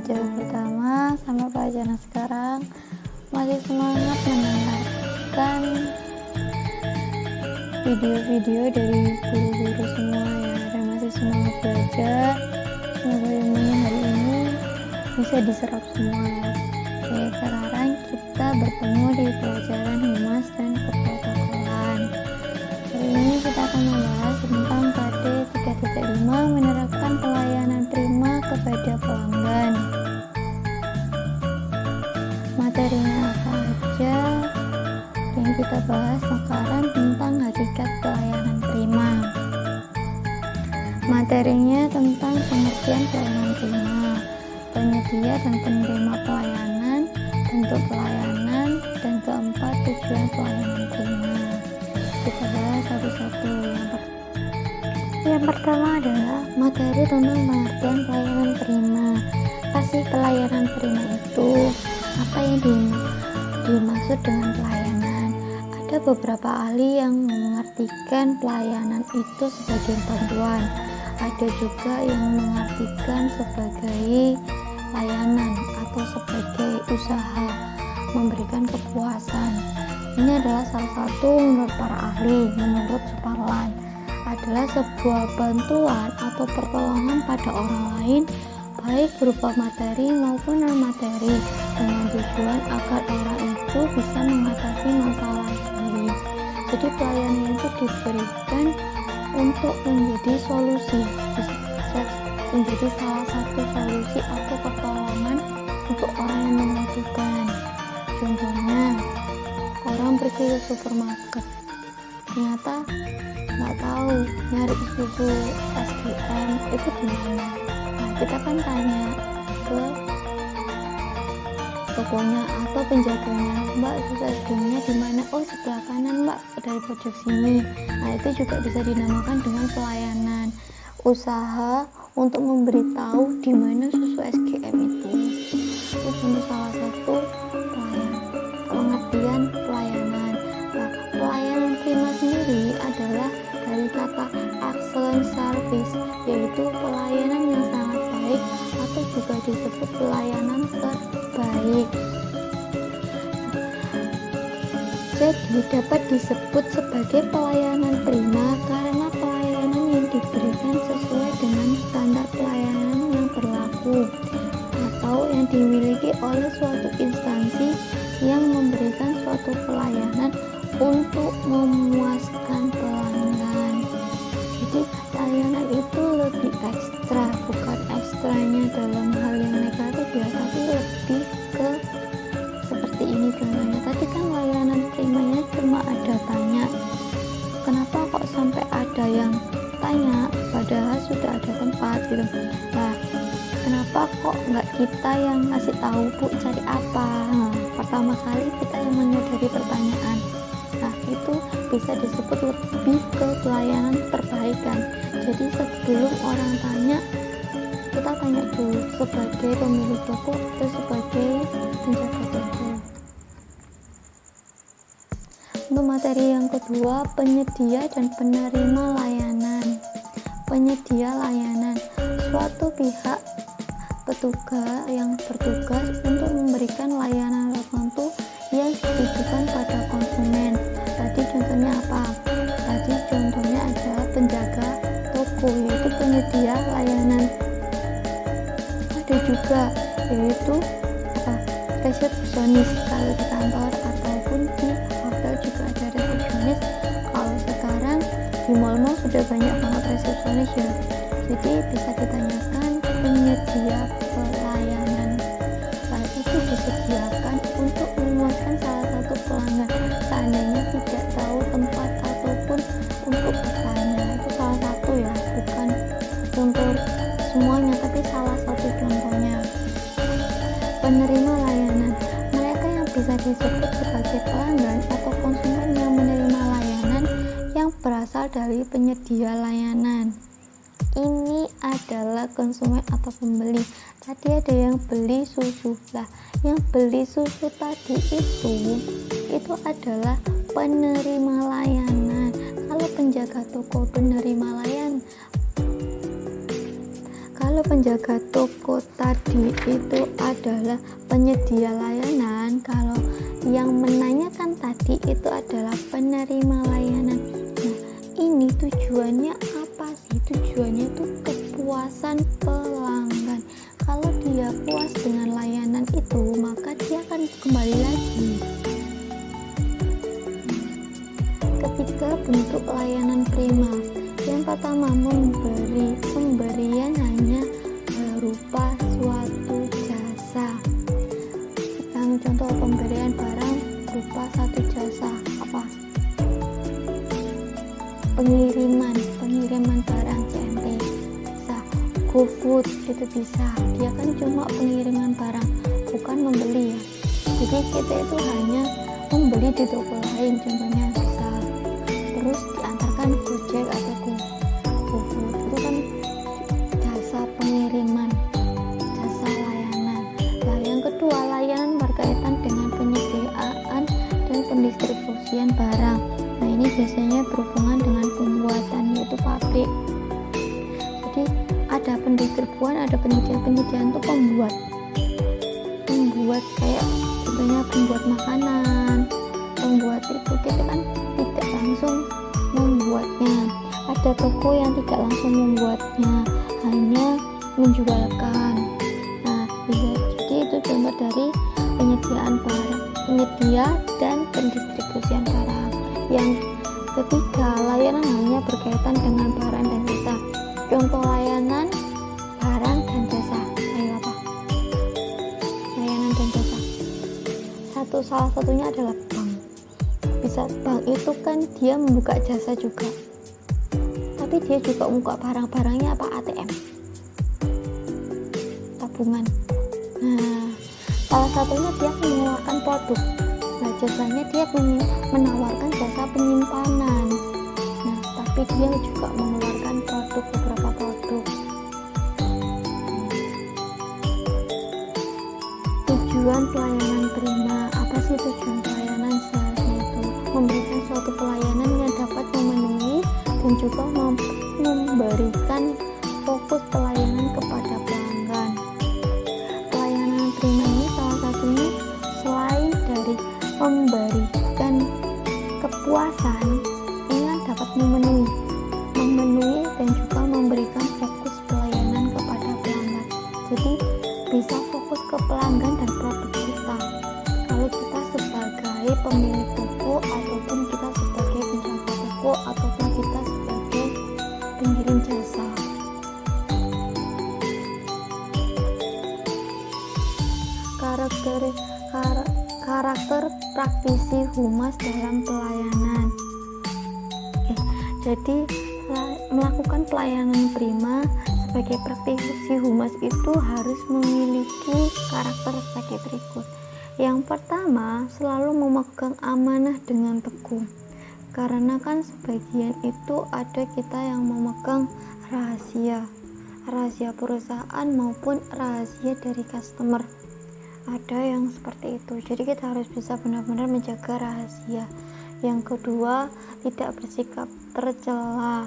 pelajaran pertama sampai pelajaran sekarang masih semangat mendengarkan video-video dari guru-guru semua ya, dan masih semangat belajar. Semoga ilmunya hari ini bisa diserap semua ya. Oke, sekarang kita bertemu di pelajaran humas dan keprotokolan. Hari ini kita akan membahas tentang KD 3.5 menerapkan pelayanan prima kepada pelanggan. Materinya apa aja yang kita bahas sekarang tentang hakikat pelayanan prima. Materinya tentang pengertian pelayanan prima, penyedia dan penerima pelayanan, bentuk pelayanan, dan keempat tujuan pelayanan prima. Kita bahas satu-satu. Yang pertama adalah materi tentang pengertian pelayanan prima. Kasih pelayanan prima itu apa yang dimaksud dengan pelayanan? Ada beberapa ahli yang mengartikan pelayanan itu sebagai bantuan. Ada juga yang mengartikan sebagai layanan atau sebagai usaha memberikan kepuasan. Ini adalah salah satu menurut para ahli. Menurut Suparlan, adalah sebuah bantuan atau pertolongan pada orang lain, baik berupa materi maupun non-materi, dengan tujuan agar orang itu bisa mengatasi masalah sendiri. Jadi pelayanan itu diberikan untuk menjadi solusi, menjadi salah satu solusi atau pertolongan untuk orang yang membutuhkan. Contohnya, orang pergi ke supermarket, ternyata nggak tahu nyari susu SGM itu gimana. Nah, kita kan tanya ke tokonya atau penjaganya, Mbak, susu SGM-nya di mana? Oh, sebelah kanan, Mbak, dari pojok sini. Nah, itu juga bisa dinamakan dengan pelayanan usaha untuk memberitahu di mana susu SGM itu. Itu untuk salah satu pengertian pelayanan. Nah, pelayanan prima sendiri adalah dari kata excellent service, yaitu pelayanan yang sangat baik atau juga disebut pelayanan terbaik. Jadi dapat disebut sebagai pelayanan prima karena pelayanan yang diberikan sesuai dengan standar pelayanan yang berlaku atau yang dimiliki oleh suatu instansi yang memberikan suatu pelayanan untuk memuaskan pelanggan. Jadi layanan itu lebih ekstra, bukan ekstranya dalam hal yang negatif ya, tapi lebih ke seperti ini contohnya. Tadi kan layanan primanya cuma ada tanya, kenapa kok sampai ada yang tanya padahal sudah ada tempat gitu. Nah, kenapa kok nggak kita yang ngasih tahu, Bu, cari apa? Nah, pertama kali kita yang menyadari pertanyaan. Nah, itu bisa disebut lebih ke pelayanan perbaikan. Jadi sebelum orang tanya, kita tanya dulu sebagai pemilik toko atau sebagai penjaga toko. Untuk materi yang kedua, penyedia dan penerima layanan. Penyedia layanan, suatu pihak petugas yang bertugas untuk memberikan layanan tertentu yang ditujukan pada konsumen. Tadi contohnya apa? Tadi contohnya adalah penjaga toko, yaitu penyedia layanan. Ada juga yaitu resepsionis. Kalau di kantor ataupun di hotel juga ada resepsionis. Kalau sekarang di mal-mal sudah banyak banget resepsionis ya. Jadi bisa ditanyakan penyedia pelayanan. Hal itu disediakan untuk memuaskan salah satu pelanggan seandainya tidak tahu tempat ataupun untuk bertanya. Itu salah satu ya, bukan untuk semuanya, tapi salah satu contohnya. Penerima layanan, mereka yang bisa disebut sebagai pelanggan atau konsumen yang menerima layanan yang berasal dari penyedia layanan. Ini adalah konsumen atau pembeli. Tadi ada yang beli susu. Lah, yang beli susu tadi itu adalah penerima layanan. Kalau penjaga toko penerima layanan, Kalau penjaga toko tadi itu adalah penyedia layanan, kalau yang menanyakan tadi itu adalah penerima layanan. Nah, ini tujuannya apa sih? Tujuannya itu kepuasan pelanggan. Kalau dia puas dengan layanan itu, maka dia akan kembali lagi. Ketiga, bentuk layanan prima. Yang pertama, pemberian hanya berupa suatu jasa. Yang contoh pemberian barang berupa satu jasa apa? Pengiriman barang CMT bisa, GoFood itu bisa. Dia kan cuma pengiriman barang, bukan membeli ya. Jadi kita itu hanya membeli di toko lain, contohnya bisa. Terus diantarkan Gojek atau GoFood, itu kan jasa pengiriman, jasa layanan. Nah, yang kedua, layanan berkaitan dengan penyediaan dan pendistribusian barang. Nah, ini biasanya berhubungan dengan pembuatan, yaitu pabrik. Jadi ada pendistribuan, ada penyediaan itu pembuat kayak contohnya pembuat makanan, pembuat itu kita kan tidak langsung membuatnya. Ada toko yang tidak langsung membuatnya, hanya menjualkan. Nah, bisa jadi itu contoh dari penyedia dan pendistribusian barang. Yang ketiga, layanan hanya berkaitan dengan barang dan jasa. Contoh layanan barang dan jasa. Ayo apa? Layanan dan jasa. Salah satunya adalah bank. Bisa bank itu kan dia membuka jasa juga, tapi dia juga membuka barang-barangnya apa? ATM, tabungan. Nah, salah satunya dia mengeluarkan produk. Nah, jasanya dia menawarkan jasa penyimpanan. Nah, tapi dia juga mengeluarkan beberapa produk. Tujuan pelayanan prima. Apa sih tujuan pelayanan? Seharusnya itu memberikan suatu pelayanan yang dapat memenuhi dan juga memberikan fokus pelayanan kepada pelanggan. Pelayanan prima ini salah satunya selain dari memberikan kepuasan, ini dapat memenuhi dan juga memberikan fokus pelayanan kepada pelanggan. Jadi bisa fokus ke pelanggan dan produk kita. Kalau kita sebagai pemilik toko, ataupun kita sebagai penjaga toko, ataupun kita sebagai pengirim jasa. Karakter praktisi humas dalam pelayanan. Jadi melakukan pelayanan prima sebagai praktisi humas itu harus memiliki karakter sebagai berikut. Yang pertama, selalu memegang amanah dengan teguh. Karena kan sebagian itu ada kita yang memegang rahasia perusahaan maupun rahasia dari customer. Ada yang seperti itu. Jadi kita harus bisa benar-benar menjaga rahasia. Yang kedua, tidak bersikap tercela.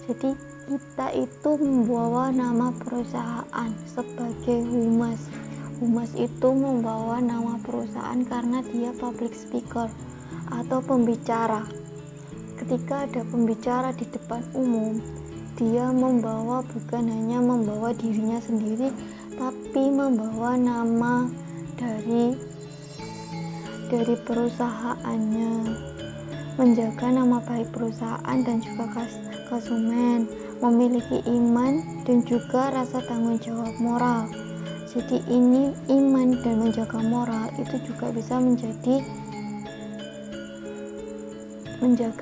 Jadi kita itu membawa nama perusahaan sebagai humas. Humas itu membawa nama perusahaan karena dia public speaker atau pembicara. Ketika ada pembicara di depan umum, dia bukan hanya membawa dirinya sendiri, tapi membawa nama dari perusahaannya, menjaga nama baik perusahaan dan juga konsumen, memiliki iman dan juga rasa tanggung jawab moral. Jadi ini iman dan menjaga moral itu juga bisa menjaga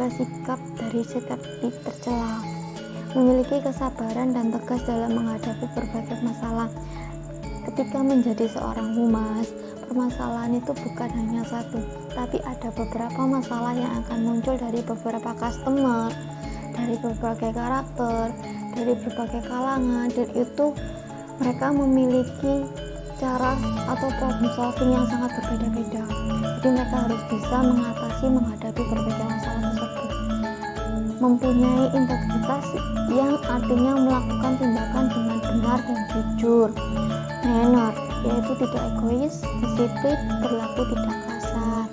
sikap tercela, memiliki kesabaran dan tegas dalam menghadapi berbagai masalah. Ketika menjadi seorang humas, permasalahan itu bukan hanya satu, tapi ada beberapa masalah yang akan muncul dari beberapa customer, dari berbagai karakter, dari berbagai kalangan, dan itu mereka memiliki cara atau problem solving yang sangat berbeda-beda. Jadi mereka harus bisa menghadapi berbagai masalah tersebut. mempunyai integritas yang artinya melakukan tindakan dengan benar dan jujur. Manner yaitu tidak egois, disiplin, berlaku tidak kasar.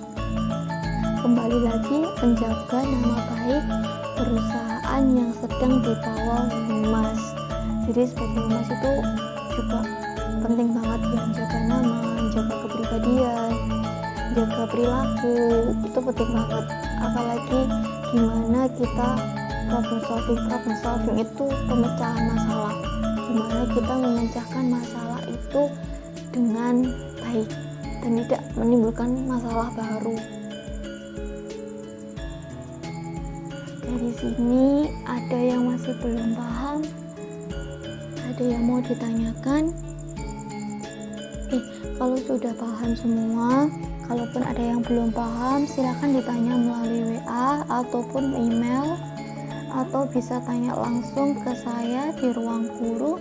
Kembali lagi, menjaga nama baik perusahaan yang sedang dibawa humas. Jadi sebagai humas itu juga penting banget ya, menjaga nama, menjaga kepribadian, jaga perilaku, itu penting banget. Apalagi gimana kita problem solving itu pemecahan masalah, gimana kita memecahkan masalah itu dengan baik dan tidak menimbulkan masalah baru. Dari sini ada yang masih belum paham, ada yang mau ditanyakan. Kalau sudah paham semua, kalaupun ada yang belum paham, silakan ditanya melalui WA ataupun email, atau bisa tanya langsung ke saya di ruang guru.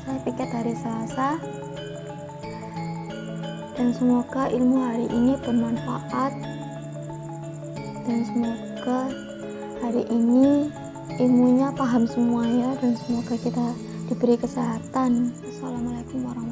Saya piket hari Selasa. Dan semoga ilmu hari ini bermanfaat, dan semoga hari ini ilmunya paham semua ya, dan semoga kita diberi kesehatan. Assalamualaikum warahmatullahi wabarakatuh.